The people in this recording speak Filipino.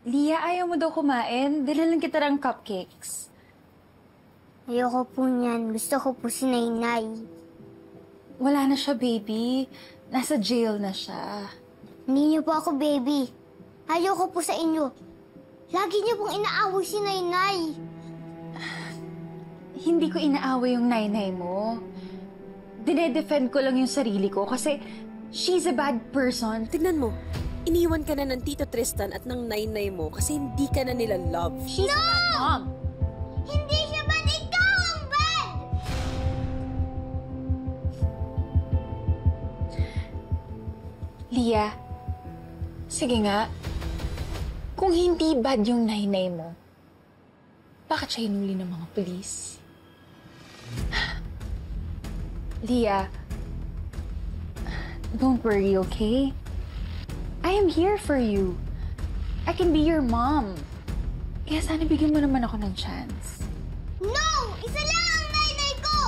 Lia, ayaw mo daw kumain? Dalalan kita ng cupcakes. Ayoko po niyan. Gusto ko po si Nainay. Wala na siya, baby. Nasa jail na siya. Hindi niyo po ako, baby. Ayoko po sa inyo. Lagi niyo pong inaaway si Nainay. Hindi ko inaaway yung nainay mo. Dinedefend ko lang yung sarili ko kasi she's a bad person. Tignan mo, iniwan ka na ng Tito Tristan at ng nainay mo kasi hindi ka na nila love. She's a bad mom. Hindi siya bad. Ikaw ang bad! Lia, sige nga. Kung hindi bad yung nainay mo, bakit siya hinuli ng mga pulis? Lia, don't worry, okay? I am here for you. I can be your mom. Kaya sana bigyan mo naman ako ng chance. No! Isa lang ang Nainay ko!